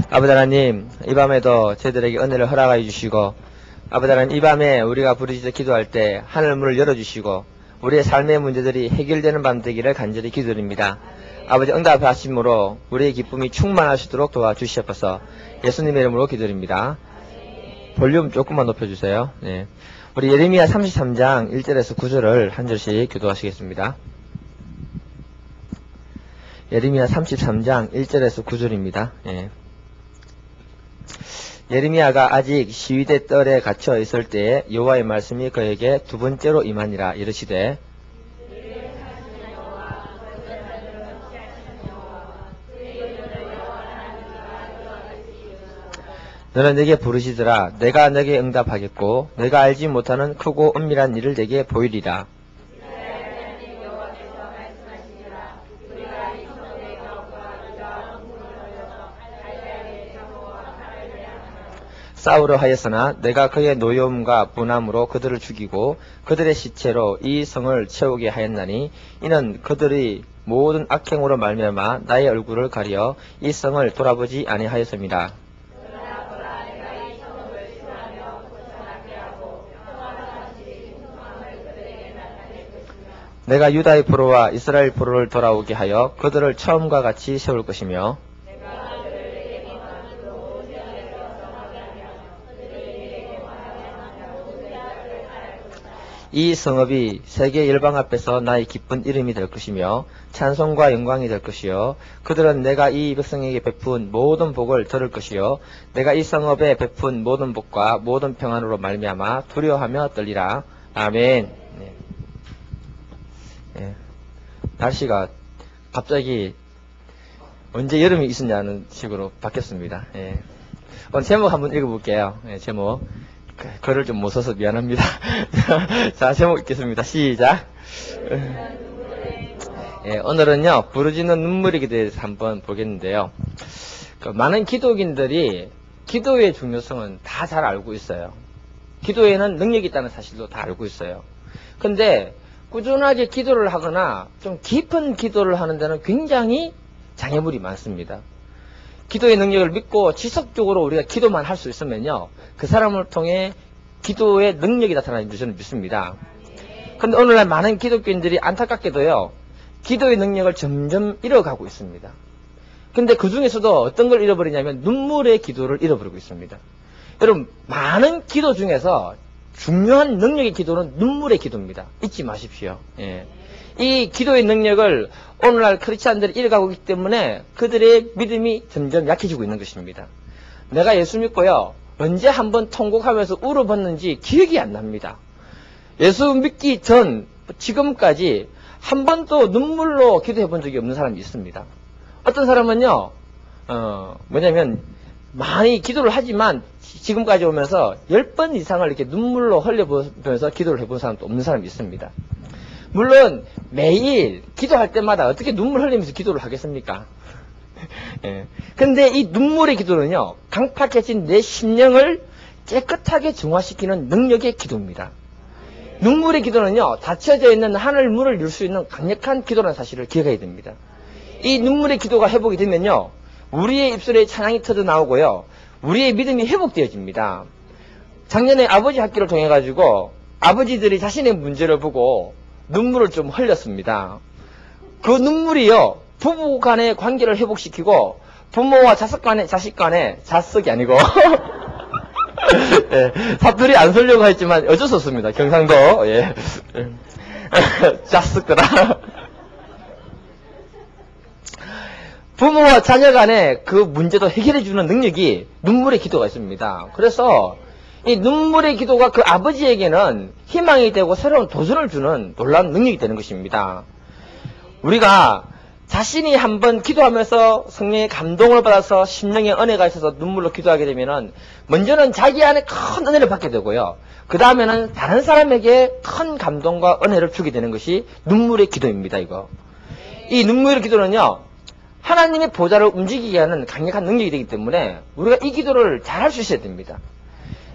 아버지 하나님, 이 밤에도 저희들에게 은혜를 허락하여 주시고, 아버지 하나님, 이 밤에 우리가 부르짖어 기도할 때 하늘 문을 열어주시고 우리의 삶의 문제들이 해결되는 밤 되기를 간절히 기도드립니다. 아버지 응답하심으로 우리의 기쁨이 충만하시도록 도와주시옵소서. 예수님의 이름으로 기도드립니다. 볼륨 조금만 높여주세요. 네. 우리 예레미야 33장 1절에서 9절을 한 절씩 기도하시겠습니다. 예레미야 33장 1절에서 9절입니다. 예. 예레미야가 아직 시위대 뜰에 갇혀 있을 때에 여호와의 말씀이 그에게 두 번째로 임하니라. 이르시되 너는 내게 부르시더라. 내가 내게 응답하겠고 내가 알지 못하는 크고 은밀한 일을 내게 보이리라. 싸우려 하였으나 내가 그의 노여움과 분함으로 그들을 죽이고 그들의 시체로 이 성을 채우게 하였나니 이는 그들이 모든 악행으로 말미암아 나의 얼굴을 가려 이 성을 돌아보지 아니하였습니다. 내가 유다의 포로와 이스라엘 포로를 돌아오게 하여 그들을 처음과 같이 세울 것이며 이 성읍이 세계 열방 앞에서 나의 기쁜 이름이 될 것이며 찬송과 영광이 될 것이요 그들은 내가 이 백성에게 베푼 모든 복을 들을 것이요 내가 이 성읍에 베푼 모든 복과 모든 평안으로 말미암아 두려워하며 떨리라. 아멘. 네. 네. 날씨가 갑자기 언제 여름이 있었냐는 식으로 바뀌었습니다. 네. 오늘 제목 한번 읽어볼게요. 네, 제목. 글을 좀 못 써서 미안합니다. 자, 제목 읽겠습니다. 시작. 예, 오늘은요, 부르짖는 눈물에 대해서 한번 보겠는데요. 많은 기독인들이 기도의 중요성은 다 잘 알고 있어요. 기도에는 능력이 있다는 사실도 다 알고 있어요. 근데 꾸준하게 기도를 하거나 좀 깊은 기도를 하는 데는 굉장히 장애물이 많습니다. 기도의 능력을 믿고 지속적으로 우리가 기도만 할 수 있으면요, 그 사람을 통해 기도의 능력이 나타나는 줄 저는 믿습니다. 그런데 오늘날 많은 기독교인들이 안타깝게도요, 기도의 능력을 점점 잃어가고 있습니다. 근데 그 중에서도 어떤 걸 잃어버리냐면 눈물의 기도를 잃어버리고 있습니다. 여러분, 많은 기도 중에서 중요한 능력의 기도는 눈물의 기도입니다. 잊지 마십시오. 예. 이 기도의 능력을 오늘날 크리스찬들이 잃어가고 있기 때문에 그들의 믿음이 점점 약해지고 있는 것입니다. 내가 예수 믿고요, 언제 한번 통곡하면서 울어봤는지 기억이 안 납니다. 예수 믿기 전 지금까지 한 번도 눈물로 기도해 본 적이 없는 사람이 있습니다. 어떤 사람은요, 뭐냐면 많이 기도를 하지만 지금까지 오면서 10번 이상을 이렇게 눈물로 흘려보면서 기도를 해본 사람도 없는 사람이 있습니다. 물론 매일 기도할 때마다 어떻게 눈물 흘리면서 기도를 하겠습니까? 예. 근데 이 눈물의 기도는요, 강팍해진 내 심령을 깨끗하게 정화시키는 능력의 기도입니다. 눈물의 기도는요, 닫혀져 있는 하늘 문을 열 수 있는 강력한 기도라는 사실을 기억해야 됩니다. 이 눈물의 기도가 회복이 되면요, 우리의 입술에 찬양이 터져 나오고요, 우리의 믿음이 회복되어집니다. 작년에 아버지 학기를 통해 가지고 아버지들이 자신의 문제를 보고 눈물을 좀 흘렸습니다. 그 눈물이요, 부부 간의 관계를 회복시키고 부모와 자식 간의 자석이 아니고 예, 사투리 안 쓰려고 했지만 어쩔 수 없습니다. 경상도 예. 자석들아 부모와 자녀 간의 그 문제도 해결해주는 능력이 눈물의 기도가 있습니다. 그래서 이 눈물의 기도가 그 아버지에게는 희망이 되고 새로운 도전을 주는 놀라운 능력이 되는 것입니다. 우리가 자신이 한번 기도하면서 성령의 감동을 받아서 심령의 은혜가 있어서 눈물로 기도하게 되면은 먼저는 자기 안에 큰 은혜를 받게 되고요, 그 다음에는 다른 사람에게 큰 감동과 은혜를 주게 되는 것이 눈물의 기도입니다. 이 눈물의 기도는요, 하나님의 보좌를 움직이게 하는 강력한 능력이 되기 때문에 우리가 이 기도를 잘 할 수 있어야 됩니다.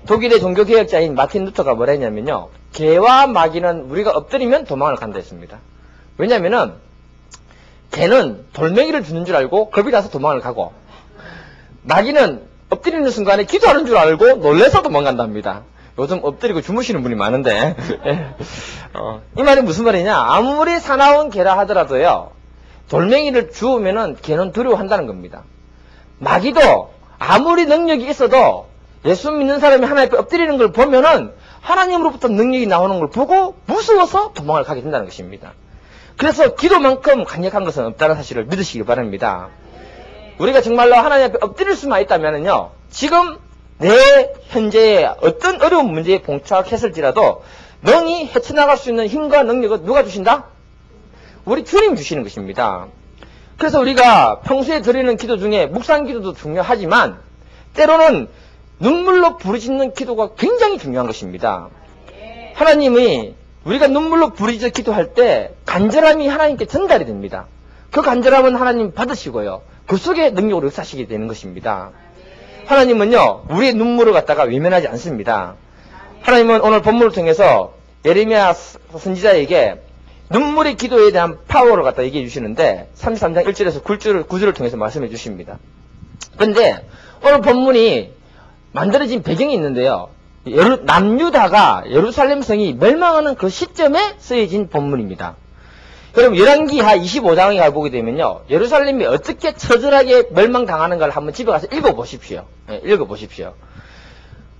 독일의 종교개혁자인 마틴 루터가 뭐라 했냐면요, 개와 마귀는 우리가 엎드리면 도망을 간다 했습니다. 왜냐면은 개는 돌멩이를 주는 줄 알고 겁이 나서 도망을 가고, 마귀는 엎드리는 순간에 기도하는 줄 알고 놀래서 도망간답니다. 요즘 엎드리고 주무시는 분이 많은데 이 말이 무슨 말이냐, 아무리 사나운 개라 하더라도요 돌멩이를 주우면은 개는 두려워한다는 겁니다. 마귀도 아무리 능력이 있어도 예수 믿는 사람이 하나님 앞에 엎드리는 걸 보면은 하나님으로부터 능력이 나오는 걸 보고 무서워서 도망을 가게 된다는 것입니다. 그래서 기도만큼 강력한 것은 없다는 사실을 믿으시기 바랍니다. 우리가 정말로 하나님 앞에 엎드릴 수만 있다면은요, 지금 내 현재의 어떤 어려운 문제에 봉착했을지라도 능히 헤쳐나갈 수 있는 힘과 능력을 누가 주신다? 우리 주님 주시는 것입니다. 그래서 우리가 평소에 드리는 기도 중에 묵상 기도도 중요하지만 때로는 눈물로 부르짖는 기도가 굉장히 중요한 것입니다. 하나님이 우리가 눈물로 부르짖어 기도할 때 간절함이 하나님께 전달이 됩니다. 그 간절함은 하나님 받으시고요, 그 속에 능력으로 역사하시게 되는 것입니다. 하나님은요 우리의 눈물을 갖다가 외면하지 않습니다. 하나님은 오늘 본문을 통해서 예레미야 선지자에게 눈물의 기도에 대한 파워를 갖다 얘기해 주시는데 33장 1절에서 9절을 통해서 말씀해 주십니다. 그런데 오늘 본문이 만들어진 배경이 있는데요, 남유다가 예루살렘 성이 멸망하는 그 시점에 쓰여진 본문입니다. 여러분 열왕기하 25장에 가보게 되면요, 예루살렘이 어떻게 처절하게 멸망당하는가를 한번 집에 가서 읽어보십시오. 네, 읽어보십시오.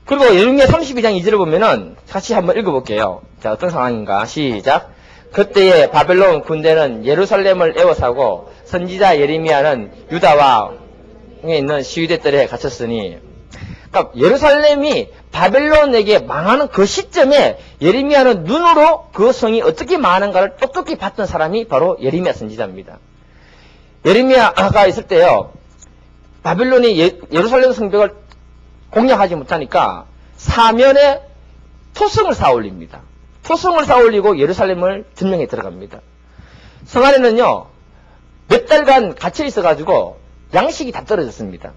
그리고 예레미야 32장 2절을 보면은 같이 한번 읽어볼게요. 자, 어떤 상황인가? 시작. 그때에 바벨론 군대는 예루살렘을 에워싸고 선지자 예레미야는 유다와 있는 시위대들에 갇혔으니, 그러니까 예루살렘이 바벨론에게 망하는 그 시점에 예레미야는 눈으로 그 성이 어떻게 망하는가를 똑똑히 봤던 사람이 바로 예레미야 선지자입니다. 예레미야가 있을 때요, 바벨론이 예루살렘 성벽을 공략하지 못하니까 사면에 토성을 쌓아 올립니다. 토성을 쌓아 올리고 예루살렘을 점령해 들어갑니다. 성 안에는요 몇 달간 갇혀 있어가지고 양식이 다 떨어졌습니다.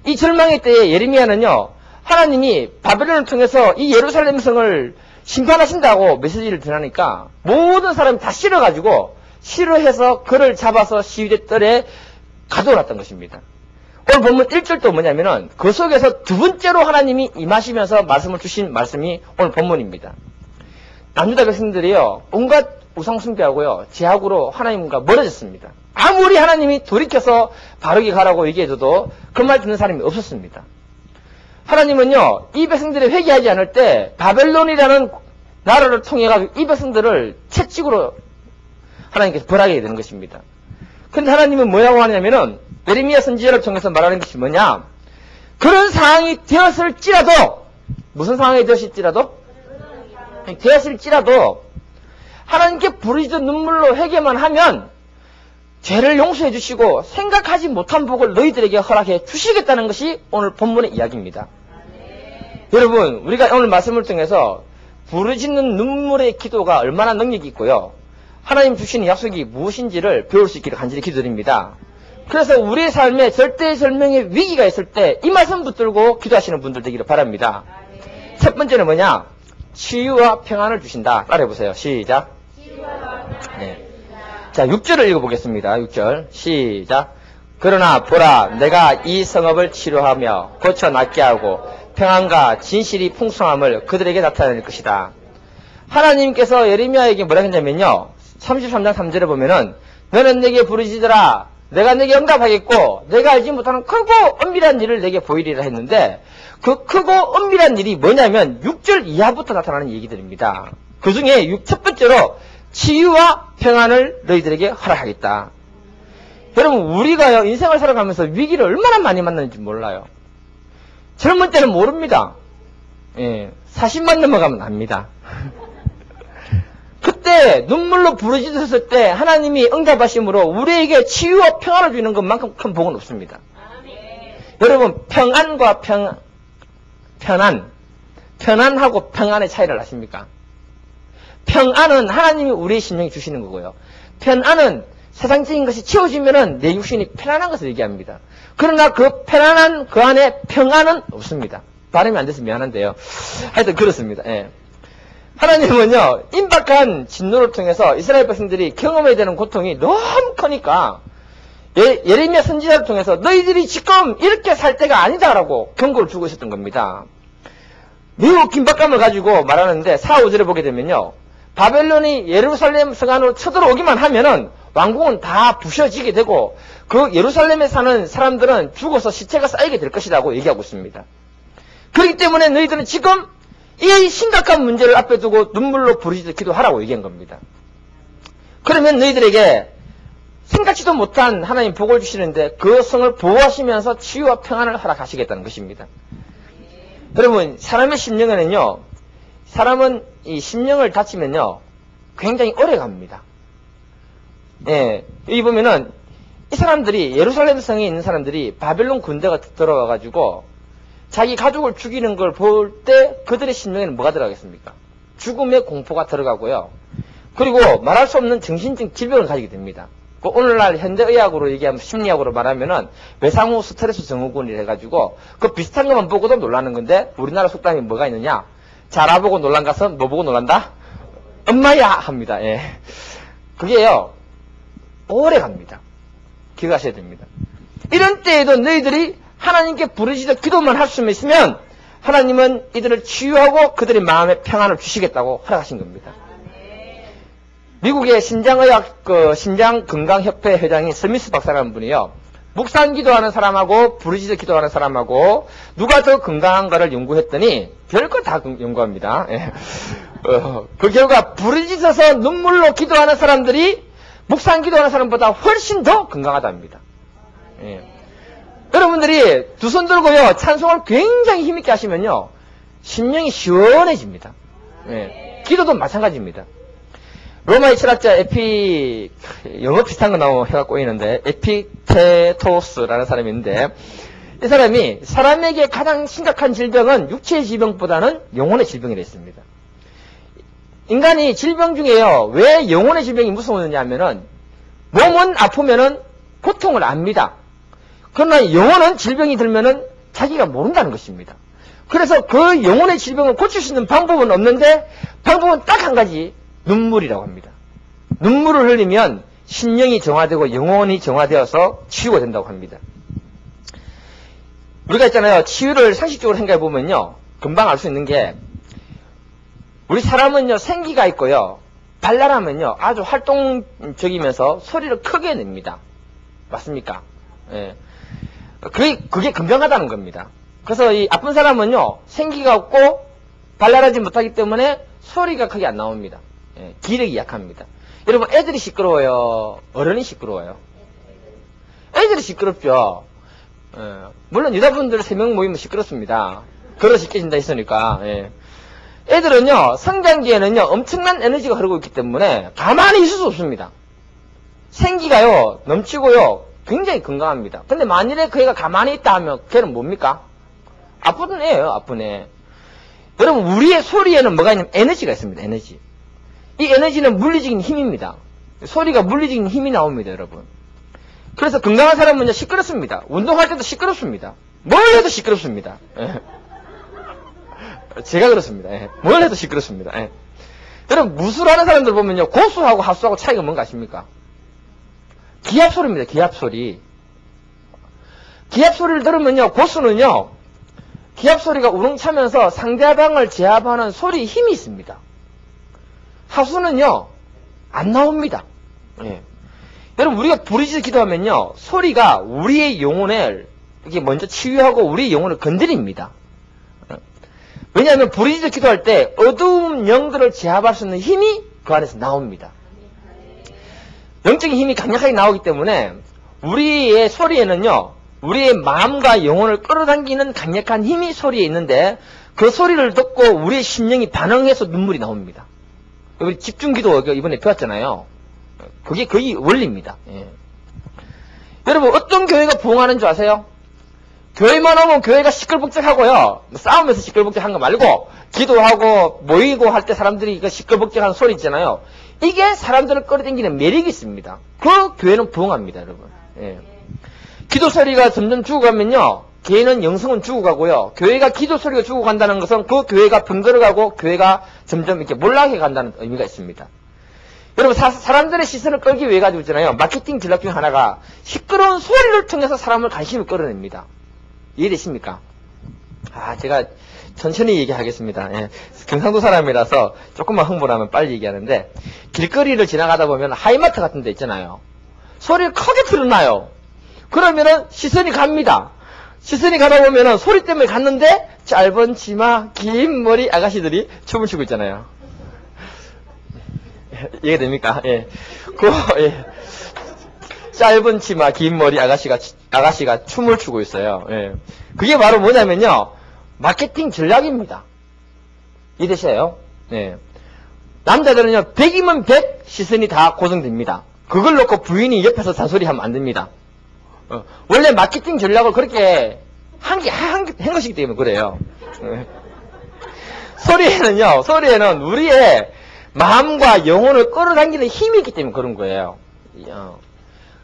이 절망의 때에 예레미야는요, 하나님이 바벨론을 통해서 이 예루살렘 성을 심판하신다고 메시지를 전하니까 모든 사람이 다 싫어해서 그를 잡아서 시위대 뜰에 가둬놨던 것입니다. 오늘 본문 1절도 뭐냐면은 그 속에서 두 번째로 하나님이 임하시면서 말씀을 주신 말씀이 오늘 본문입니다. 남유다 백성들이요 온갖 우상 숭배하고요 제약으로 하나님과 멀어졌습니다. 아무리 하나님이 돌이켜서 바르게 가라고 얘기해줘도 그 말 듣는 사람이 없었습니다. 하나님은요 이 백성들이 회개하지 않을 때 바벨론이라는 나라를 통해가지고 이 백성들을 채찍으로 하나님께서 벌하게 되는 것입니다. 근데 하나님은 뭐라고 하냐면은 예레미야 선지자를 통해서 말하는 것이 뭐냐, 그런 상황이 되었을지라도, 무슨 상황이 되었을지라도 하나님께 부르짖어 눈물로 회개만 하면 죄를 용서해 주시고 생각하지 못한 복을 너희들에게 허락해 주시겠다는 것이 오늘 본문의 이야기입니다. 여러분, 우리가 오늘 말씀을 통해서 부르짖는 눈물의 기도가 얼마나 능력이 있고요, 하나님 주시는 약속이 무엇인지를 배울 수 있기를 간절히 기도드립니다. 그래서 우리의 삶에 절대절명의 위기가 있을 때 이 말씀 붙들고 기도하시는 분들 되기를 바랍니다. 첫 번째는 뭐냐? 치유와 평안을 주신다. 따라해보세요. 시작. 네. 자, 6절을 읽어보겠습니다. 6절. 시작. 그러나 보라, 내가 이 성읍을 치료하며 고쳐 낫게 하고 평안과 진실이 풍성함을 그들에게 나타낼 것이다. 하나님께서 예레미야에게 뭐라 했냐면요, 33장 3절에 보면은 너는 내게 부르짖으라, 내가 내게 응답하겠고 내가 알지 못하는 크고 은밀한 일을 내게 보이리라 했는데, 그 크고 은밀한 일이 뭐냐면 6절 이하부터 나타나는 얘기들입니다. 그 중에 첫 번째로 치유와 평안을 너희들에게 허락하겠다. 여러분, 우리가요 인생을 살아가면서 위기를 얼마나 많이 만나는지 몰라요. 젊은 때는 모릅니다. 40만 넘어가면 압니다. 그때 눈물로 부르짖었을 때 하나님이 응답하심으로 우리에게 치유와 평안을 주는 것만큼 큰 복은 없습니다. 여러분, 평안과 편안하고 평안의 차이를 아십니까? 평안은 하나님이 우리의 심령에 주시는 거고요, 편안은 세상적인 것이 치워지면은 내 육신이 편안한 것을 얘기합니다. 그러나 그 편안한 그 안에 평안은 없습니다. 발음이 안 돼서 미안한데요, 하여튼 그렇습니다. 하나님은요 임박한 진노를 통해서 이스라엘 백성들이 경험해야 되는 고통이 너무 크니까 예레미야 선지자를 통해서 너희들이 지금 이렇게 살 때가 아니다라고 경고를 주고 있었던 겁니다. 매우 긴박감을 가지고 말하는데 4, 5절에 보게 되면요. 바벨론이 예루살렘 성 안으로 쳐들어오기만 하면은 왕궁은 다 부셔지게 되고 그 예루살렘에 사는 사람들은 죽어서 시체가 쌓이게 될 것이라고 얘기하고 있습니다. 그렇기 때문에 너희들은 지금 이 심각한 문제를 앞에 두고 눈물로 부르짖어 기도하라고 얘기한 겁니다. 그러면 너희들에게 생각지도 못한 하나님 복을 주시는데 그 성을 보호하시면서 치유와 평안을 허락하시겠다는 것입니다. 여러분, 사람의 심령에는요, 사람은 이 심령을 다치면요, 굉장히 오래 갑니다. 예, 여기 보면은, 이 사람들이, 예루살렘 성에 있는 사람들이 바벨론 군대가 들어와가지고, 자기 가족을 죽이는 걸 볼 때 그들의 심령에는 뭐가 들어가겠습니까? 죽음의 공포가 들어가고요. 그리고 말할 수 없는 정신적 질병을 가지게 됩니다. 오늘날 현대의학으로 얘기하면 심리학으로 말하면은 외상후 스트레스 증후군이 해가지고 그 비슷한 것만 보고도 놀라는 건데 우리나라 속담이 뭐가 있느냐? 잘 알아보고 놀란 것은 뭐 보고 놀란다? 엄마야 합니다. 예. 그게요 오래 갑니다. 기억하셔야 됩니다. 이런 때에도 너희들이 하나님께 부르짖어 기도만 할 수만 있으면 하나님은 이들을 치유하고 그들의 마음에 평안을 주시겠다고 허락하신 겁니다. 미국의 신장건강협회 회장인 스미스 박사라는 분이요. 묵상 기도하는 사람하고 부르짖어 기도하는 사람하고 누가 더 건강한가를 연구했더니 별거 다 연구합니다. 예. 그 결과 부르짖어서 눈물로 기도하는 사람들이 묵상 기도하는 사람보다 훨씬 더 건강하답니다. 예. 여러분들이 두 손 들고요 찬송을 굉장히 힘있게 하시면요 심령이 시원해집니다. 예. 기도도 마찬가지입니다. 로마의 철학자 영어 비슷한 거 나오고 해가 꼬이는데, 에피테토스라는 사람이 있는데, 이 사람이 사람에게 가장 심각한 질병은 육체의 질병보다는 영혼의 질병이라 했습니다. 인간이 질병 중에요, 왜 영혼의 질병이 무서우느냐 하면은, 몸은 아프면은 고통을 압니다. 그러나 영혼은 질병이 들면은 자기가 모른다는 것입니다. 그래서 그 영혼의 질병을 고칠 수 있는 방법은 없는데, 방법은 딱 한 가지, 눈물이라고 합니다. 눈물을 흘리면 심령이 정화되고 영혼이 정화되어서 치유가 된다고 합니다. 우리가 있잖아요. 치유를 상식적으로 생각해 보면요. 금방 알 수 있는 게 우리 사람은요. 생기가 있고요. 발랄하면요. 아주 활동적이면서 소리를 크게 냅니다. 맞습니까? 예. 그게 건강하다는 겁니다. 그래서 이 아픈 사람은요. 생기가 없고 발랄하지 못하기 때문에 소리가 크게 안 나옵니다. 예, 기력이 약합니다. 여러분 애들이 시끄러워요? 어른이 시끄러워요? 애들이 시끄럽죠. 예, 물론 여자분들 3명 모이면 시끄럽습니다. 그릇이 깨진다 했으니까. 예. 애들은요 성장기에는요 엄청난 에너지가 흐르고 있기 때문에 가만히 있을 수 없습니다. 생기가요 넘치고요 굉장히 건강합니다. 근데 만일에 그 애가 가만히 있다 하면 걔는 뭡니까? 아픈 애예요. 아픈 애. 여러분 우리의 소리에는 뭐가 있냐면 에너지가 있습니다. 에너지. 이 에너지는 물리적인 힘입니다. 소리가 물리적인 힘이 나옵니다, 여러분. 그래서 건강한 사람은요, 시끄럽습니다. 운동할 때도 시끄럽습니다. 뭘 해도 시끄럽습니다. 예. 제가 그렇습니다. 예. 뭘 해도 시끄럽습니다. 예. 여러분, 무술하는 사람들 보면요, 고수하고 하수하고 차이가 뭔가 아십니까? 기합 소리입니다, 기합 소리. 기합 소리를 들으면요, 고수는요, 기합 소리가 우렁차면서 상대방을 제압하는 소리에 힘이 있습니다. 하수는요, 안 나옵니다. 예. 여러분, 우리가 부르짖어 기도하면요, 소리가 우리의 영혼을 이렇게 먼저 치유하고 우리의 영혼을 건드립니다. 왜냐하면 부르짖어 기도할 때 어두운 영들을 제압할 수 있는 힘이 그 안에서 나옵니다. 영적인 힘이 강력하게 나오기 때문에 우리의 소리에는요, 우리의 마음과 영혼을 끌어당기는 강력한 힘이 소리에 있는데 그 소리를 듣고 우리의 심령이 반응해서 눈물이 나옵니다. 우리 집중기도 이번에 배웠잖아요. 그게 거의 원리입니다. 예. 여러분 어떤 교회가 부흥하는 줄 아세요? 교회만 오면 교회가 시끌벅적하고요. 싸우면서 시끌벅적한 거 말고 기도하고 모이고 할 때 사람들이 그 시끌벅적한 소리 있잖아요. 이게 사람들을 끌어당기는 매력이 있습니다. 그 교회는 부흥합니다, 여러분. 예. 기도 소리가 점점 죽어가면요. 개인은 영성은 죽어가고요. 교회가 기도 소리가 죽어간다는 것은 그 교회가 번거로가고 교회가 점점 이렇게 몰락해 간다는 의미가 있습니다. 여러분, 사람들의 시선을 끌기 위해 가지고 있잖아요. 마케팅 전략 중 하나가 시끄러운 소리를 통해서 사람을 관심을 끌어냅니다. 이해되십니까? 제가 천천히 얘기하겠습니다. 예. 경상도 사람이라서 조금만 흥분하면 빨리 얘기하는데, 길거리를 지나가다 보면 하이마트 같은 데 있잖아요. 소리를 크게 틀어놔요. 그러면은 시선이 갑니다. 시선이 가다 보면은 소리 때문에 갔는데 짧은 치마, 긴 머리 아가씨들이 춤을 추고 있잖아요. 이해됩니까? 예. 예. 짧은 치마, 긴 머리 아가씨가 춤을 추고 있어요. 예. 그게 바로 뭐냐면요. 마케팅 전략입니다. 이해되셔요? 예. 남자들은요, 100이면 100 시선이 다 고정됩니다. 그걸 놓고 부인이 옆에서 잔소리하면 안 됩니다. 원래 마케팅 전략을 그렇게 한 것이기 때문에 그래요. 소리에는 우리의 마음과 영혼을 끌어당기는 힘이 있기 때문에 그런 거예요.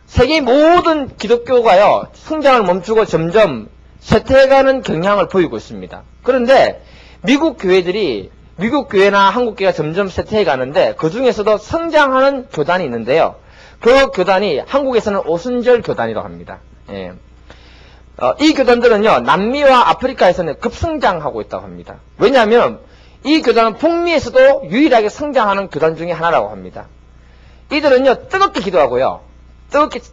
세계 모든 기독교가요, 성장을 멈추고 점점 쇠퇴해가는 경향을 보이고 있습니다. 그런데 미국 교회나 한국 교회가 점점 쇠퇴해 가는데 그 중에서도 성장하는 교단이 있는데요. 그 교단이 한국에서는 오순절 교단이라고 합니다. 예. 이 교단들은요, 남미와 아프리카에서는 급성장하고 있다고 합니다. 왜냐하면 이 교단은 북미에서도 유일하게 성장하는 교단 중에 하나라고 합니다. 이들은요, 뜨겁게 기도하고요,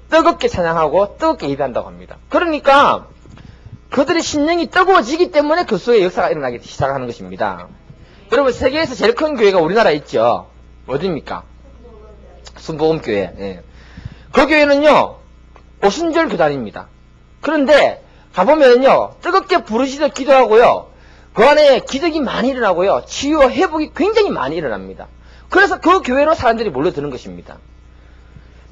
뜨겁게 찬양하고 뜨겁게 예배한다고 합니다. 그러니까 그들의 심령이 뜨거워지기 때문에 그 속에 역사가 일어나기 시작하는 것입니다. 여러분, 세계에서 제일 큰 교회가 우리나라에 있죠. 어디입니까? 순복음교회. 예. 그 교회는요, 오순절 교단입니다. 그런데 가보면요, 뜨겁게 부르짖어 기도하고요, 그 안에 기적이 많이 일어나고요, 치유와 회복이 굉장히 많이 일어납니다. 그래서 그 교회로 사람들이 몰려드는 것입니다.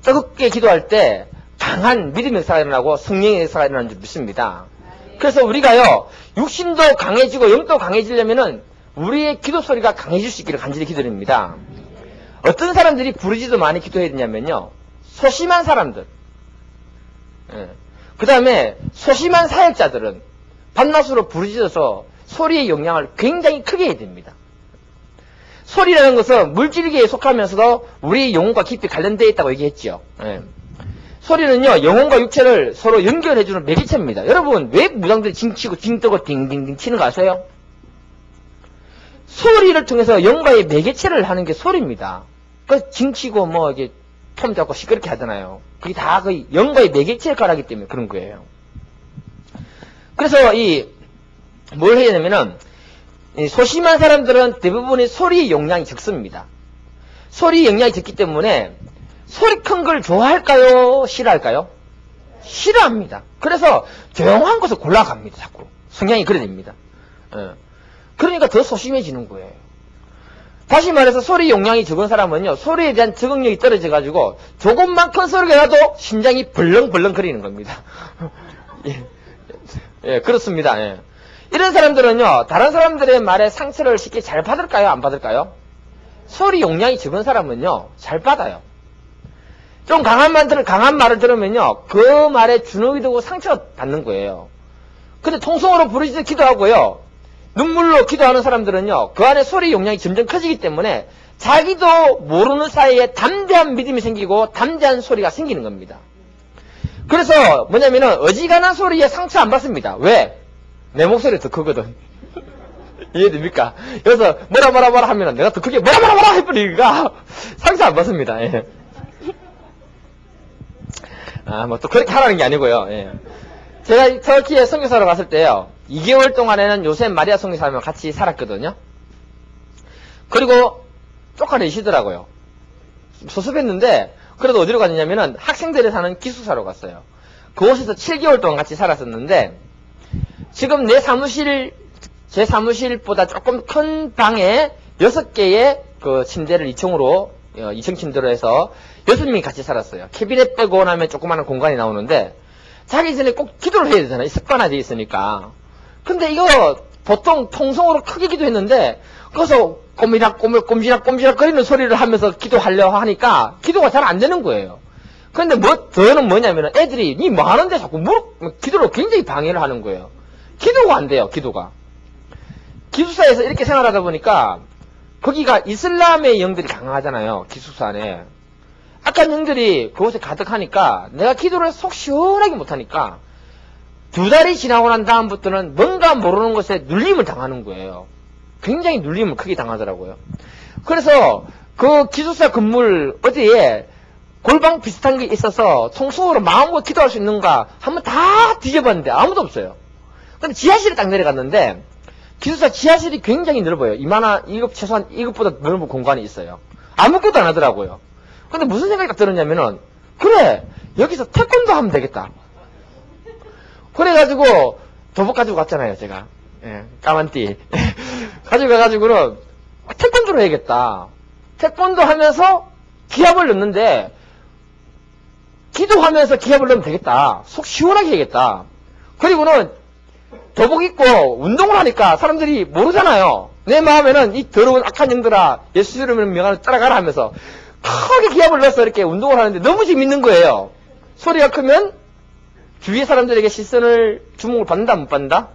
뜨겁게 기도할 때 강한 믿음의 역사가 일어나고 성령의 역사가 일어나는 줄 믿습니다. 그래서 우리가요, 육신도 강해지고 영도 강해지려면은 우리의 기도 소리가 강해질 수 있기를 간절히 기도드립니다. 어떤 사람들이 부르짖어 많이 기도해야 되냐면요, 소심한 사람들, 그 다음에 소심한 사역자들은 밤낮으로 부르짖어서 소리의 영향을 굉장히 크게 해야 됩니다. 소리라는 것은 물질계에 속하면서도 우리 영혼과 깊이 관련되어 있다고 얘기했죠. 소리는요, 영혼과 육체를 서로 연결해주는 매개체입니다. 여러분, 왜 무당들이 징치고 징뜨고 딩딩딩 치는 거 아세요? 소리를 통해서 영과의 매개체를 하는 게 소리입니다. 그 징치고 뭐 이게 톰 잡고 시끄럽게 하잖아요. 그게 다 그 영과의 매개체 역할을 하기 때문에 그런 거예요. 그래서 뭘 해야 되냐면은, 소심한 사람들은 대부분의 소리의 용량이 적습니다. 소리 용량이 적기 때문에 소리 큰 걸 좋아할까요? 싫어할까요? 싫어합니다. 그래서 조용한 곳을 골라갑니다. 자꾸. 성향이 그래 됩니다. 그러니까 더 소심해지는 거예요. 다시 말해서 소리 용량이 적은 사람은요, 소리에 대한 적응력이 떨어져가지고 조금만 큰 소리가 나도 심장이 벌렁벌렁 거리는 겁니다. 예, 그렇습니다. 예. 이런 사람들은요, 다른 사람들의 말에 상처를 쉽게 잘 받을까요? 안 받을까요? 소리 용량이 적은 사람은요, 잘 받아요. 좀 강한 말을 들으면요, 그 말에 주눅이 들고 상처 받는 거예요. 근데 통성으로 부르짖어 기도하고요, 눈물로 기도하는 사람들은요, 그 안에 소리 용량이 점점 커지기 때문에 자기도 모르는 사이에 담대한 믿음이 생기고 담대한 소리가 생기는 겁니다. 그래서 뭐냐면은 어지간한 소리에 상처 안 받습니다. 왜? 내 목소리가 더 크거든. 이해됩니까? 그래서 뭐라 하면은 내가 더 크게 뭐라 해버리니까 상처 안 받습니다. 예. 뭐 또 그렇게 하라는 게 아니고요. 예. 제가 터키에 선교사로 갔을 때요, 2개월 동안에는 요셉 마리아 선교사님과 같이 살았거든요. 그리고 쫓아내시더라고요. 소습했는데, 그래도 어디로 갔냐면은 학생들이 사는 기숙사로 갔어요. 그곳에서 7개월 동안 같이 살았었는데, 지금 제 사무실보다 조금 큰 방에 6개의 그 침대를 2층 침대로 해서 6명이 같이 살았어요. 캐비넷 빼고 나면 조그마한 공간이 나오는데, 자기 전에 꼭 기도를 해야 되잖아요. 습관화되어 있으니까. 근데 이거 보통 통성으로 크게 기도했는데, 거기서 꼼지락 거리는 소리를 하면서 기도하려 하니까 기도가 잘 안 되는 거예요. 근데 더는 뭐냐면 애들이 니 뭐 하는데 자꾸 기도를 굉장히 방해를 하는 거예요. 기도가 안 돼요, 기도가. 기숙사에서 이렇게 생활하다 보니까 거기가 이슬람의 영들이 강하잖아요. 기숙사 안에. 악한 영들이 그곳에 가득하니까 내가 기도를 속 시원하게 못하니까 2달이 지나고 난 다음부터는 뭔가 모르는 것에 눌림을 당하는 거예요. 굉장히 눌림을 크게 당하더라고요. 그래서 그 기숙사 건물 어디에 골방 비슷한 게 있어서 통수로 마음껏 기도할 수 있는가 한번 다 뒤져봤는데 아무도 없어요. 근데 지하실에 딱 내려갔는데 기숙사 지하실이 굉장히 넓어요. 이것 최소한 이것보다 넓은 공간이 있어요. 아무것도 안 하더라고요. 근데 무슨 생각이 딱 들었냐면은 그래 여기서 태권도 하면 되겠다. 그래가지고 도복 가지고 갔잖아요 제가. 예, 까만띠 가지고 가가지고는 태권도를 해야겠다. 태권도 하면서 기합을 넣는데 기도하면서 기합을 넣으면 되겠다. 속 시원하게 해야겠다. 그리고는 도복 입고 운동을 하니까 사람들이 모르잖아요. 내 마음에는 이 더러운 악한 영들아 예수 이름을 명하는 따라가라 하면서 크게 기합을 넣어서 이렇게 운동을 하는데 너무 재밌는 거예요. 소리가 크면 주위의 사람들에게 시선을 주목을 받는다 못 받는다?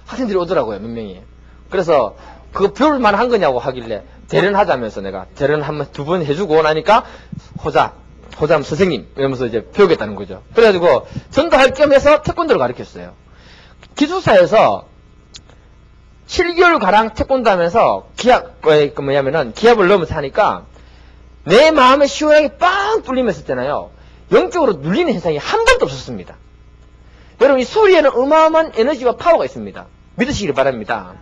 학생들이 오더라고요 몇 명이. 그래서 그거 배울 만한 거냐고 하길래 대련하자면서 내가 대련 한번 2번 해주고 나니까 호담 선생님 이러면서 이제 배우겠다는 거죠. 그래가지고 전도할 겸 해서 태권도를 가르쳤어요. 기숙사에서 7개월 가량 태권도 하면서 기합을 넣으면서 하니까 내 마음에 시원하게 빵 뚫리면서 있잖아요. 영적으로 눌리는 현상이 한 번도 없었습니다. 여러분 이 소리에는 어마어마한 에너지와 파워가 있습니다. 믿으시길 바랍니다.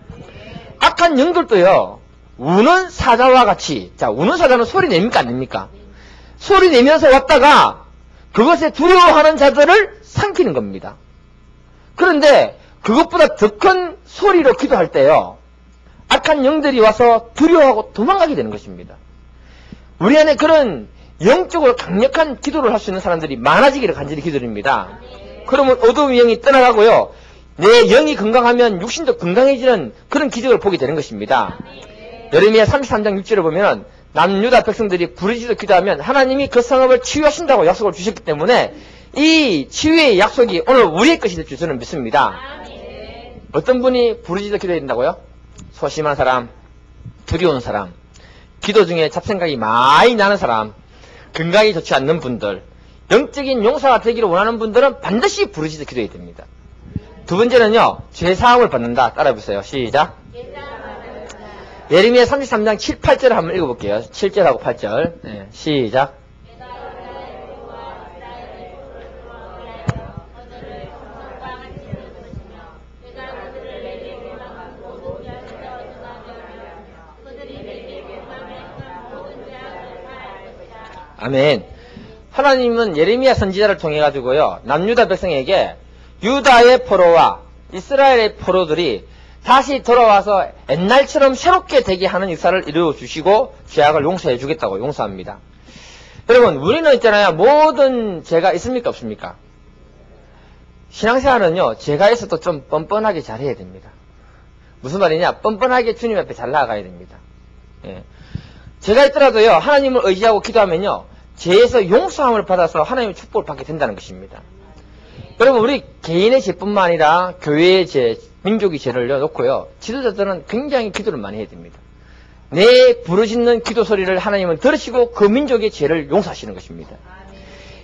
악한 영들도요. 우는 사자와 같이 자 우는 사자는 소리 냅니까 안 냅니까? 소리 내면서 왔다가 그것에 두려워하는 자들을 삼키는 겁니다. 그런데 그것보다 더 큰 소리로 기도할 때요. 악한 영들이 와서 두려워하고 도망가게 되는 것입니다. 우리 안에 그런 영적으로 강력한 기도를 할 수 있는 사람들이 많아지기를 간절히 기도드립니다. 그러면 어두운 영이 떠나가고요. 내 영이 건강하면 육신도 건강해지는 그런 기적을 보게 되는 것입니다. 예레미야 33장 6절을 보면 남유다 백성들이 부르짖어 기도하면 하나님이 그 성읍을 치유하신다고 약속을 주셨기 때문에 이 치유의 약속이 오늘 우리의 것이 될 줄 저는 믿습니다. 어떤 분이 부르짖어 기도해야 된다고요? 소심한 사람, 두려운 사람, 기도 중에 잡생각이 많이 나는 사람, 건강이 좋지 않는 분들, 영적인 용사가 되기를 원하는 분들은 반드시 부르짖어 기도해야 됩니다. 2번째는요, 죄사함을 받는다. 따라해보세요. 시작. 예레미야 33장 7, 8절을 한번 읽어볼게요. 7절하고 8절. 네, 시작. 아멘. 하나님은 예레미야 선지자를 통해 가지고요 남유다 백성에게 유다의 포로와 이스라엘의 포로들이 다시 돌아와서 옛날처럼 새롭게 되게 하는 역사를 이루어 주시고 죄악을 용서해 주겠다고 용서합니다. 여러분 우리는 있잖아요 모든 죄가 있습니까 없습니까? 신앙생활은요 죄가 있어도 좀 뻔뻔하게 잘해야 됩니다. 무슨 말이냐 뻔뻔하게 주님 앞에 잘 나아가야 됩니다. 예. 죄가 있더라도요 하나님을 의지하고 기도하면요 죄에서 용서함을 받아서 하나님의 축복을 받게 된다는 것입니다. 여러분 우리 개인의 죄뿐만 아니라 교회의 죄, 민족의 죄를 놓고요 지도자들은 굉장히 기도를 많이 해야 됩니다. 내 부르짖는 기도 소리를 하나님은 들으시고 그 민족의 죄를 용서하시는 것입니다.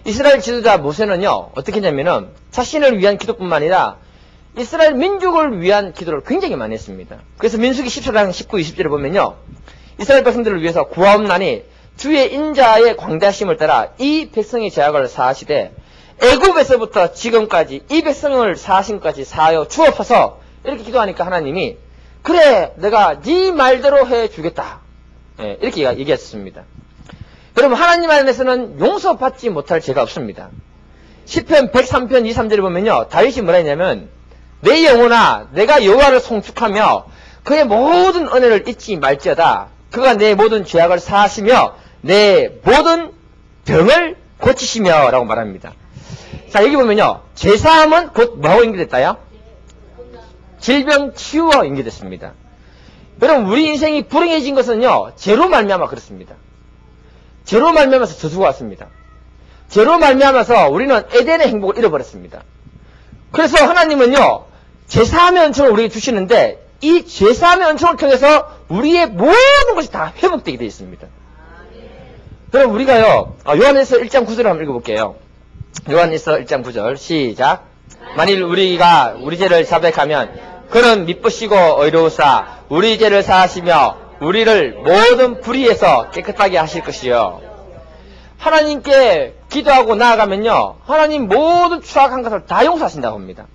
이스라엘 지도자 모세는요 어떻게 했냐면은 자신을 위한 기도뿐만 아니라 이스라엘 민족을 위한 기도를 굉장히 많이 했습니다. 그래서 민수기 14장 19, 20절을 보면요 이스라엘 백성들을 위해서 구하옵나니 주의 인자의 광대하심을 따라 이 백성의 죄악을 사하시되 애굽에서부터 지금까지 이 백성을 사하신 것까지 사하여 주옵소서. 이렇게 기도하니까 하나님이 그래 내가 네 말대로 해주겠다. 예, 이렇게 얘기했습니다. 여러분 하나님 안에서는 용서받지 못할 죄가 없습니다. 시편 103편 2, 3절을 보면요 다윗이 뭐라 했냐면 내 영혼아 내가 여호와를 송축하며 그의 모든 은혜를 잊지 말지어다. 그가 내 모든 죄악을 사하시며 내 모든 병을 고치시며 라고 말합니다. 자 여기 보면요 죄사함은 곧 뭐하고 연결됐다요? 질병 치유와 연결됐습니다. 여러분 우리 인생이 불행해진 것은요 죄로 말미암아 그렇습니다. 죄로 말미암아서 저주가 왔습니다. 죄로 말미암아서 우리는 에덴의 행복을 잃어버렸습니다. 그래서 하나님은요 죄사하면 저를 우리에게 주시는데 이 죄사함의 은총을 통해서 우리의 모든 것이 다 회복되게 되어 있습니다. 그럼 우리가요, 요한일서 1장 9절을 한번 읽어볼게요. 요한일서 1장 9절 시작. 만일 우리가 우리 죄를 자백하면 그는 미쁘시고 의로우사 우리 죄를 사하시며 우리를 모든 불의에서 깨끗하게 하실 것이요. 하나님께 기도하고 나아가면요, 하나님 모든 추악한 것을 다 용서하신다고 합니다.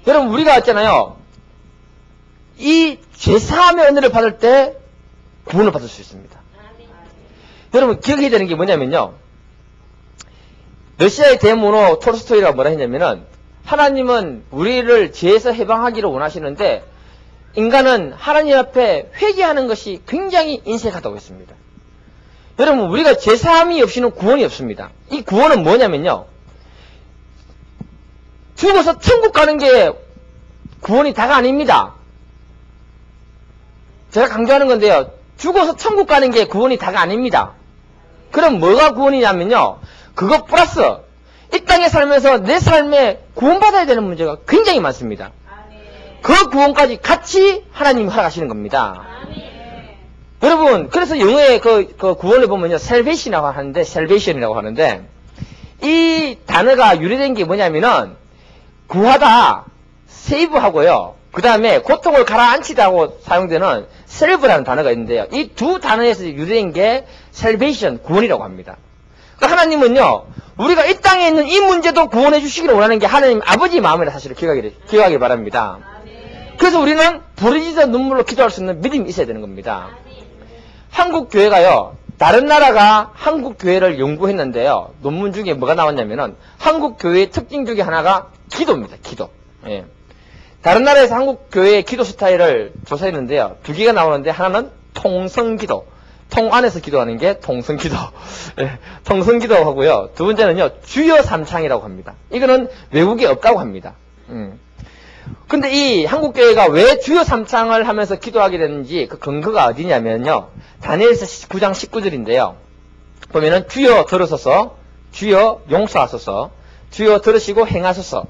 여러분, 우리가 있잖아요, 이 죄사함의 은혜를 받을 때 구원을 받을 수 있습니다. 여러분, 기억해야 되는 게 뭐냐면요, 러시아의 대문호 톨스토이가 뭐라 했냐면은, 하나님은 우리를 죄에서 해방하기를 원하시는데 인간은 하나님 앞에 회개하는 것이 굉장히 인색하다고 했습니다. 여러분, 우리가 죄사함이 없이는 구원이 없습니다. 이 구원은 뭐냐면요, 죽어서 천국 가는 게 구원이 다가 아닙니다. 제가 강조하는 건데요, 죽어서 천국 가는 게 구원이 다가 아닙니다. 그럼 뭐가 구원이냐면요, 그것 플러스 이 땅에 살면서 내 삶에 구원받아야 되는 문제가 굉장히 많습니다. 그 구원까지 같이 하나님이 허락하시는 겁니다. 여러분, 그래서 영어의 그 구원을 보면요, salvation이라고 하는데, salvation이라고 하는데, 이 단어가 유래된 게 뭐냐면은, 구하다, save하고요, 그 다음에 고통을 가라앉히다고 사용되는 serve라는 단어가 있는데요, 이 두 단어에서 유래된 게 salvation, 구원이라고 합니다. 그러니까 하나님은요, 우리가 이 땅에 있는 이 문제도 구원해 주시기를 원하는 게 하나님 아버지의 마음이라 사실을 기억하기 바랍니다. 그래서 우리는 부르짖어 눈물로 기도할 수 있는 믿음이 있어야 되는 겁니다. 한국 교회가요, 다른 나라가 한국 교회를 연구했는데요, 논문 중에 뭐가 나왔냐면은 한국 교회의 특징 중에 하나가 기도입니다. 기도. 예. 다른 나라에서 한국 교회의 기도 스타일을 조사했는데요, 두 개가 나오는데 하나는 통성기도. 통 안에서 기도하는 게 통성기도. 예, 통성기도하고요. 두 번째는요, 주여 삼창이라고 합니다. 이거는 외국에 없다고 합니다. 근데 이 한국교회가 왜 주여 삼창을 하면서 기도하게 됐는지 그 근거가 어디냐면요, 다니엘서 9장 19절인데요. 보면은 주여 들으소서, 주여 용서하소서, 주여 들으시고 행하소서.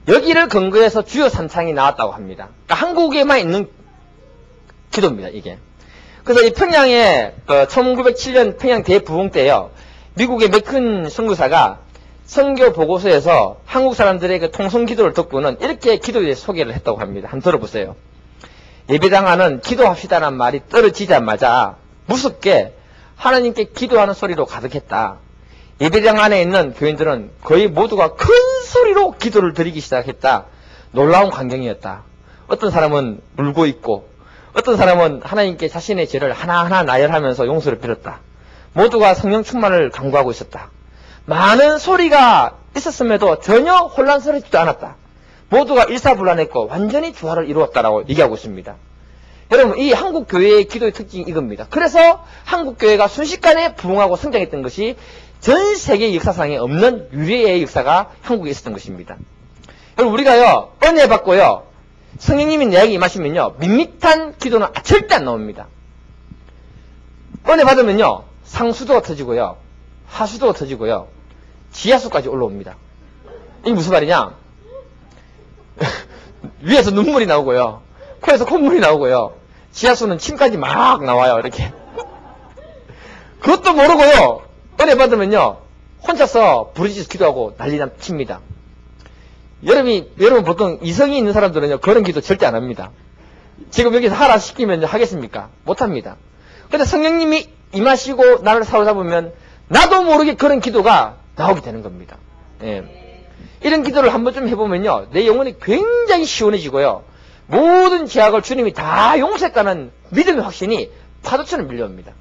여기를 근거해서 주여 삼창이 나왔다고 합니다. 그러니까 한국에만 있는 기도입니다, 이게. 그래서 이 평양에 1907년 평양 대부흥 때요, 미국의 맥큰 선교사가 선교 보고서에서 한국 사람들의 그 통성 기도를 듣고는 이렇게 기도에 대해서 소개를 했다고 합니다. 한번 들어보세요. 예배당 안은 기도합시다라는 말이 떨어지자마자 무섭게 하나님께 기도하는 소리로 가득했다. 예배당 안에 있는 교인들은 거의 모두가 큰 소리로 기도를 드리기 시작했다. 놀라운 광경이었다. 어떤 사람은 울고 있고, 어떤 사람은 하나님께 자신의 죄를 하나하나 나열하면서 용서를 빌었다. 모두가 성령 충만을 간구하고 있었다. 많은 소리가 있었음에도 전혀 혼란스럽지도 않았다. 모두가 일사불란했고 완전히 조화를 이루었다라고 얘기하고 있습니다. 여러분, 이 한국교회의 기도의 특징이 이겁니다. 그래서 한국교회가 순식간에 부흥하고 성장했던 것이 전 세계 역사상에 없는 유례의 역사가 한국에 있었던 것입니다. 여러분, 우리가요, 은혜 받고요, 성령님이 내게 임하시면요, 밋밋한 기도는 절대 안 나옵니다. 은혜 받으면요, 상수도가 터지고요, 하수도가 터지고요, 지하수까지 올라옵니다. 이게 무슨 말이냐? 위에서 눈물이 나오고요, 코에서 콧물이 나오고요, 지하수는 침까지 막 나와요, 이렇게. 그것도 모르고요, 은혜 받으면요, 혼자서 부르짖어서 기도하고 난리 칩니다. 여러분 보통 이성이 있는 사람들은요, 그런 기도 절대 안 합니다. 지금 여기서 하라 시키면 하겠습니까? 못 합니다. 근데 성령님이 임하시고 나를 사로잡으면 나도 모르게 그런 기도가 나오게 되는 겁니다. 예. 이런 기도를 한번 좀 해보면요, 내 영혼이 굉장히 시원해지고요, 모든 죄악을 주님이 다 용서했다는 믿음의 확신이 파도처럼 밀려옵니다.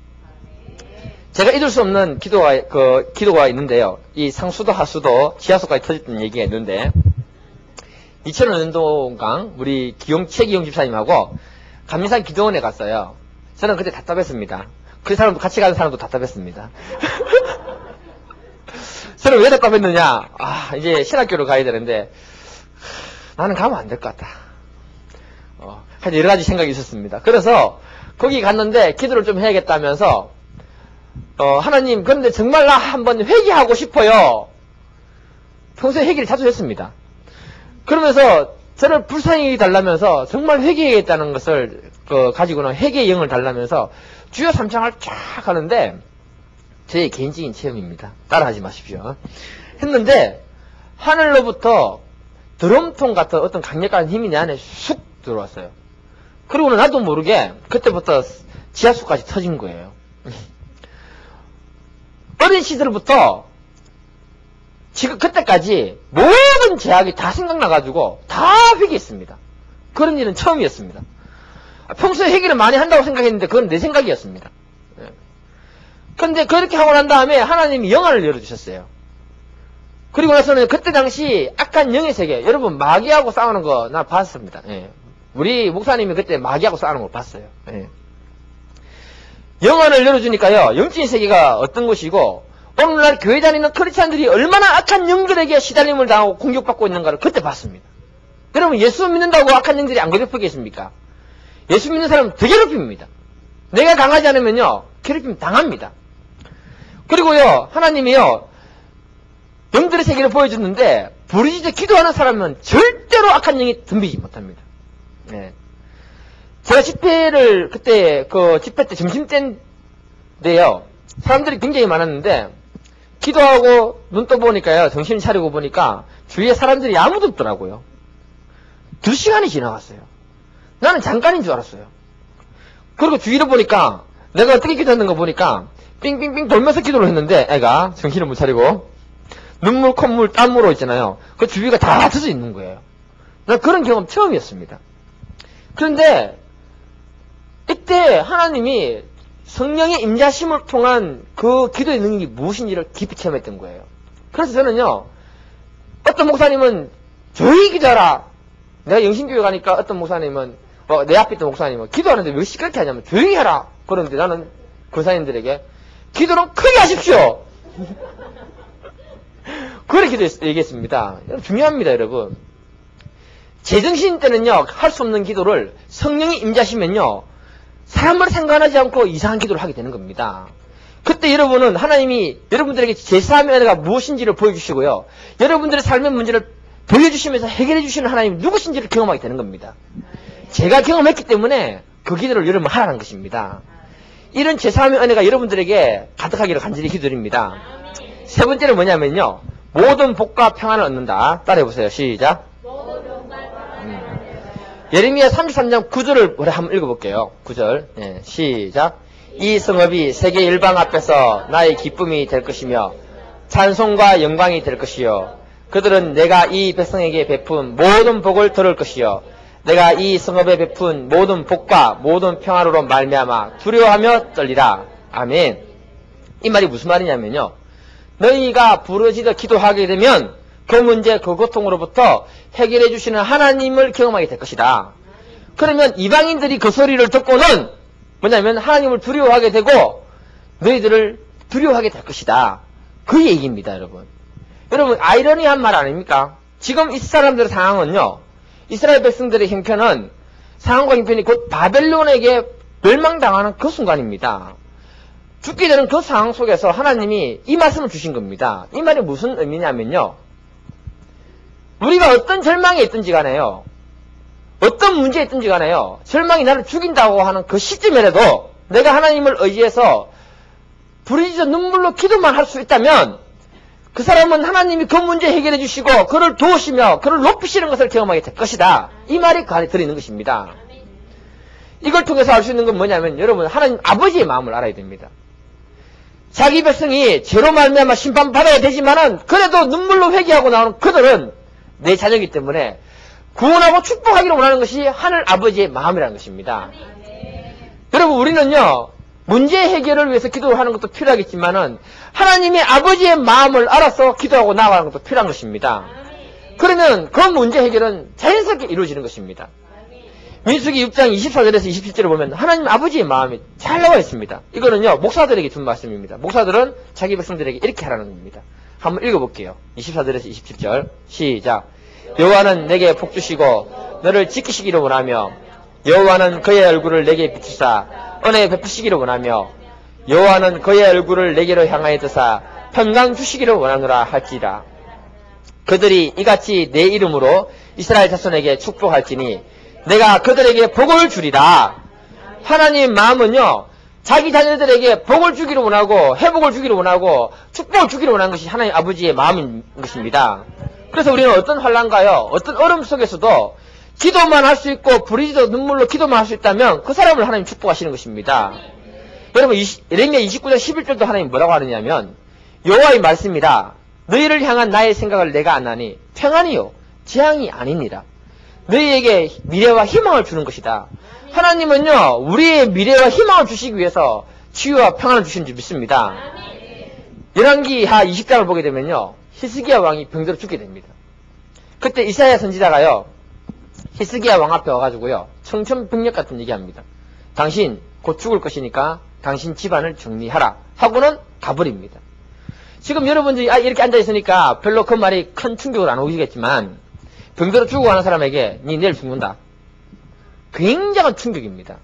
제가 잊을 수 없는 기도가 있는데요, 이 상수도 하수도 지하수까지 터졌던 얘기가 있는데, 2005년도인가 우리 최기용 집사님하고 감리산 기도원에 갔어요. 저는 그때 답답했습니다. 그 사람도, 같이 가는 사람도 답답했습니다. 저는 왜 답답했느냐, 이제 신학교를 가야 되는데 나는 가면 안 될 것 같다. 하여튼 여러 가지 생각이 있었습니다. 그래서 거기 갔는데 기도를 좀 해야겠다면서 하나님, 그런데 정말 나 한번 회개하고 싶어요. 평소에 회개를 자주 했습니다. 그러면서 저를 불쌍히 달라면서 정말 회개하겠다는 것을 가지고는 회개의 영을 달라면서 주여 삼창을 쫙 하는데 저의 개인적인 체험입니다. 따라하지 마십시오. 했는데 하늘로부터 드럼통 같은 어떤 강력한 힘이 내 안에 쑥 들어왔어요. 그리고는 나도 모르게 그때부터 지하수까지 터진 거예요. 어린 시절부터 지금 그때까지 모든 제약이 다 생각나가지고 다 회개했습니다. 그런 일은 처음이었습니다. 평소에 회개를 많이 한다고 생각했는데 그건 내 생각이었습니다. 그런데 그렇게 하고 난 다음에 하나님이 영안을 열어주셨어요. 그리고 나서는 그때 당시 악한 영의 세계, 여러분 마귀하고 싸우는 거 나 봤습니다. 우리 목사님이 그때 마귀하고 싸우는 걸 봤어요. 영안을 열어주니까요, 영적인 세계가 어떤 것이고 오늘날 교회 다니는 크리스찬들이 얼마나 악한 영들에게 시달림을 당하고 공격받고 있는가를 그때 봤습니다. 여러분 예수 믿는다고 악한 영들이 안 괴롭히겠습니까? 예수 믿는 사람은 더 괴롭힙니다. 내가 강하지 않으면요 괴롭힘 당합니다. 그리고요 하나님이요 영들의 세계를 보여줬는데 부르짖어 기도하는 사람은 절대로 악한 영이 덤비지 못합니다. 제가 집회를 그때 집회 때 점심때인데요 사람들이 굉장히 많았는데 기도하고 눈 떠보니까요 정신 차리고 보니까 주위에 사람들이 아무도 없더라고요. 2시간이 지나갔어요. 나는 잠깐인 줄 알았어요. 그리고 주위를 보니까 내가 어떻게 기도했는가 보니까 빙빙빙 돌면서 기도를 했는데 애가 정신을 못 차리고 눈물 콧물 땀으로 있잖아요. 그 주위가 다 터져 있는 거예요. 난 그런 경험 처음이었습니다. 그런데 이때 하나님이 성령의 임자심을 통한 그 기도의 능력이 무엇인지를 깊이 체험했던 거예요. 그래서 저는요 어떤 목사님은 조용히 기도하라. 내가 영신교회 가니까 어떤 목사님은 내 앞에 있던 목사님은 기도하는데 왜 시끄럽게 하냐면 조용히 하라. 그런데 나는 권사님들에게 기도는 크게 하십시오. 그렇게 얘기했습니다. 중요합니다 여러분. 제정신 때는요 할 수 없는 기도를 성령이 임자시면요 사람을 상관하지 않고 이상한 기도를 하게 되는 겁니다. 그때 여러분은 하나님이 여러분들에게 제사함의 은혜가 무엇인지를 보여주시고요 여러분들의 삶의 문제를 보여주시면서 해결해 주시는 하나님이 누구신지를 경험하게 되는 겁니다. 제가 경험했기 때문에 그 기도를 여러분 하라는 것입니다. 이런 제사함의 은혜가 여러분들에게 가득하기를 간절히 기도드립니다. 세 번째는 뭐냐면요 모든 복과 평안을 얻는다. 따라해보세요. 시작. 예레미야 33장 9절을 우리 한번 읽어볼게요. 9절 시작. 이 성읍이 세계 일방 앞에서 나의 기쁨이 될 것이며 찬송과 영광이 될 것이요 그들은 내가 이 백성에게 베푼 모든 복을 들을 것이요 내가 이 성읍에 베푼 모든 복과 모든 평안으로 말미암아 두려워하며 떨리라. 아멘. 이 말이 무슨 말이냐면요 너희가 부르짖어 기도하게 되면 그 문제 그 고통으로부터 해결해 주시는 하나님을 경험하게 될 것이다. 그러면 이방인들이 그 소리를 듣고는 뭐냐면 하나님을 두려워하게 되고 너희들을 두려워하게 될 것이다. 그 얘기입니다 여러분. 여러분 아이러니한 말 아닙니까? 지금 이 사람들의 상황은요 이스라엘 백성들의 형편은 상황과 형편이 곧 바벨론에게 멸망당하는 그 순간입니다. 죽게 되는 그 상황 속에서 하나님이 이 말씀을 주신 겁니다. 이 말이 무슨 의미냐면요 우리가 어떤 절망에 있든지 간에요 어떤 문제에 있든지 간에요 절망이 나를 죽인다고 하는 그 시점에라도 내가 하나님을 의지해서 부르짖어 눈물로 기도만 할 수 있다면 그 사람은 하나님이 그 문제 해결해 주시고 그를 도우시며 그를 높이시는 것을 경험하게 될 것이다. 이 말이 그 안에 들어있는 것입니다. 이걸 통해서 알 수 있는 건 뭐냐면 여러분 하나님 아버지의 마음을 알아야 됩니다. 자기 백성이 죄로 말미암아 심판받아야 되지만은 그래도 눈물로 회개하고 나오는 그들은 내 자녀이기 때문에 구원하고 축복하기를 원하는 것이 하늘 아버지의 마음이라는 것입니다. 여러분 우리는요 문제 해결을 위해서 기도를 하는 것도 필요하겠지만은 하나님의 아버지의 마음을 알아서 기도하고 나아가는 것도 필요한 것입니다. 그러면 그 문제 해결은 자연스럽게 이루어지는 것입니다. 민수기 6장 24절에서 27절을 보면 하나님 아버지의 마음이 잘 나와 있습니다. 이거는요 목사들에게 준 말씀입니다. 목사들은 자기 백성들에게 이렇게 하라는 겁니다. 한번 읽어볼게요. 24절에서 27절 시작. 여호와는 내게 복 주시고 너를 지키시기를 원하며 여호와는 그의 얼굴을 내게 비추사 은혜 베푸시기를 원하며 여호와는 그의 얼굴을 내게로 향하여 드사 평강 주시기를 원하노라 할지라. 그들이 이같이 내 이름으로 이스라엘 자손에게 축복할지니 내가 그들에게 복을 주리라. 하나님 마음은요, 자기 자녀들에게 복을 주기를 원하고 회복을 주기를 원하고 축복을 주기를 원하는 것이 하나님 아버지의 마음인 것입니다. 그래서 우리는 어떤 환난가요, 어떤 어려움 속에서도 기도만 할 수 있고 부르짖어 눈물로 기도만 할 수 있다면 그 사람을 하나님 축복하시는 것입니다. 여러분, 예레미야 29장 11절도 하나님 뭐라고 하느냐면 여호와의 말씀이라 너희를 향한 나의 생각을 내가 아나니 평안이요 재앙이 아니니라. 너희에게 미래와 희망을 주는 것이다. 하나님은요, 우리의 미래와 희망을 주시기 위해서 치유와 평안을 주시는 줄 믿습니다. 열왕기하 20장을 보게 되면요, 히스기야 왕이 병들어 죽게 됩니다. 그때 이사야 선지자가요, 히스기야 왕 앞에 와가지고요, 청천벽력 같은 얘기합니다. 당신 곧 죽을 것이니까 당신 집안을 정리하라 하고는 가버립니다. 지금 여러분들이 이렇게 앉아있으니까 별로 그 말이 큰 충격을 안 오시겠지만 병들어 죽어가는 사람에게 니 내일 죽는다, 굉장한 충격입니다.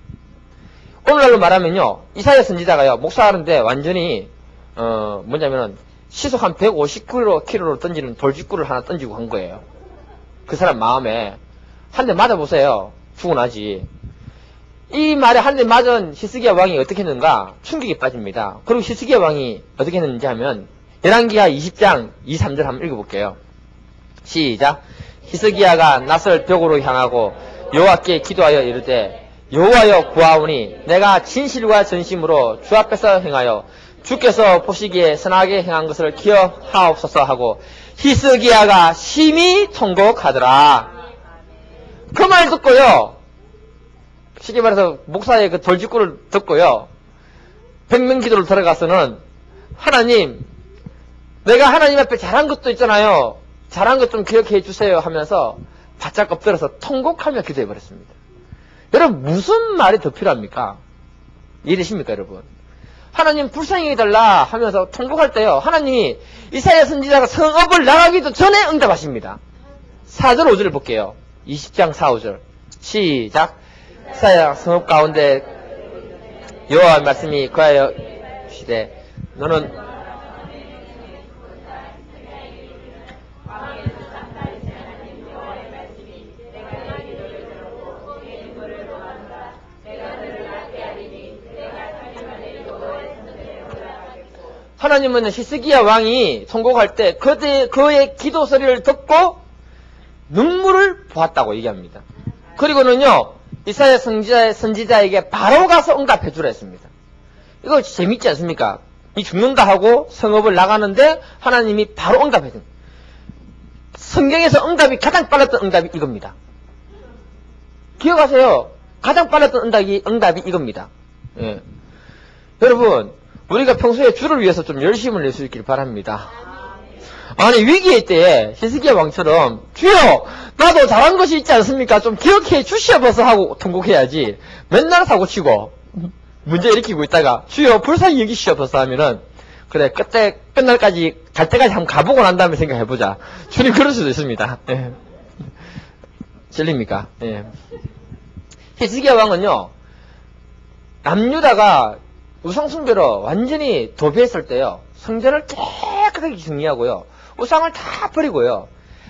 오늘날로 말하면요, 이사야 선지자가요, 목사하는데 완전히 뭐냐면은 시속 한 150km로 던지는 돌직구를 하나 던지고 간 거예요. 그 사람 마음에 한 대 맞아보세요. 죽어나지. 이 말에 한 대 맞은 히스기야 왕이 어떻게 했는가? 충격에 빠집니다. 그리고 히스기야 왕이 어떻게 했는지 하면 열왕기하 20장 2, 3절 한번 읽어볼게요. 시작. 히스기야가 낯을 벽으로 향하고 여호와께 기도하여 이르되 여호와여 구하오니 내가 진실과 전심으로 주 앞에서 행하여 주께서 보시기에 선하게 행한 것을 기억하옵소서 하고 히스기야가 심히 통곡하더라. 그 말 듣고요, 쉽게 말해서 목사의 그 돌직구를 듣고요, 백명기도를 들어가서는 하나님, 내가 하나님 앞에 잘한 것도 있잖아요, 잘한 것 좀 기억해 주세요 하면서 바짝 엎드려서 통곡하며 기도해 버렸습니다. 여러분, 무슨 말이 더 필요합니까? 이해되십니까 여러분? 하나님 불쌍히 해달라 하면서 통곡할 때요, 하나님이 이사야 선지자가 성읍을 나가기도 전에 응답하십니다. 4절 5절을 볼게요. 20장 4, 5절 시작. 이사야 성읍 가운데 여호와의 말씀이 그하여 시되 너는 하나님은 히스기야 왕이 통곡할 때 그의 기도 소리를 듣고 눈물을 보았다고 얘기합니다. 그리고는요, 이사야 선지자에게 바로 가서 응답해 주라 했습니다. 이거 재밌지 않습니까? 이 죽는다 하고 성읍을 나가는데 하나님이 바로 응답해 줍니다. 성경에서 응답이 가장 빨랐던 응답이 이겁니다. 기억하세요. 가장 빨랐던 응답이 이겁니다. 예. 여러분, 우리가 평소에 주를 위해서 좀 열심을 낼 수 있길 바랍니다. 아니, 위기의 때에 히스기야 왕처럼 주여 나도 잘한 것이 있지 않습니까? 좀 기억해 주시옵소서 하고 통곡해야지, 맨날 사고치고 문제 일으키고 있다가 주여 불쌍히 여기시옵소서 하면은 그래, 그때 끝날까지 갈 때까지 한번 가보고 난 다음에 생각해보자. 주님 그럴 수도 있습니다. 예. 들립니까? 예. 히스기야 왕은요, 남유다가 우상숭배로 완전히 도배했을 때요, 성전을 깨끗하게 정리하고요, 우상을 다 버리고요,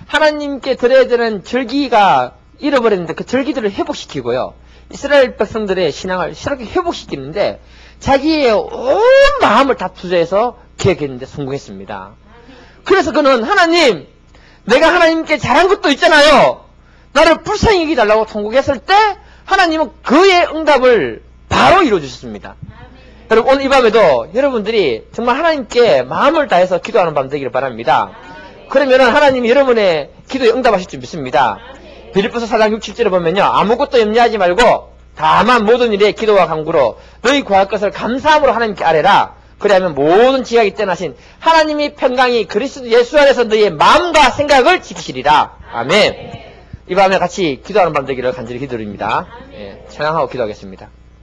하나님께 드려야 되는 절기가 잃어버렸는데 그 절기들을 회복시키고요, 이스라엘 백성들의 신앙을 새롭게 회복시키는데 자기의 온 마음을 다 투자해서 기억했는데 성공했습니다. 그래서 그는 하나님, 내가 하나님께 잘한 것도 있잖아요, 나를 불쌍히 여기달라고 통곡했을 때 하나님은 그의 응답을 바로 이루어주셨습니다. 여러분, 오늘 이 밤에도 여러분들이 정말 하나님께 마음을 다해서 기도하는 밤 되기를 바랍니다. 그러면은 하나님이 여러분의 기도에 응답하실 줄 믿습니다. 빌립보서 4장 6, 7절에 보면요, 아무것도 염려하지 말고 다만 모든 일에 기도와 간구로 너희 구할 것을 감사함으로 하나님께 아뢰라. 그리하면 모든 지각이 떠나신 하나님이 평강이 그리스도 예수 안에서 너희의 마음과 생각을 지키시리라. 아멘. 이 밤에 같이 기도하는 밤 되기를 간절히 기도드립니다. 예, 찬양하고 기도하겠습니다.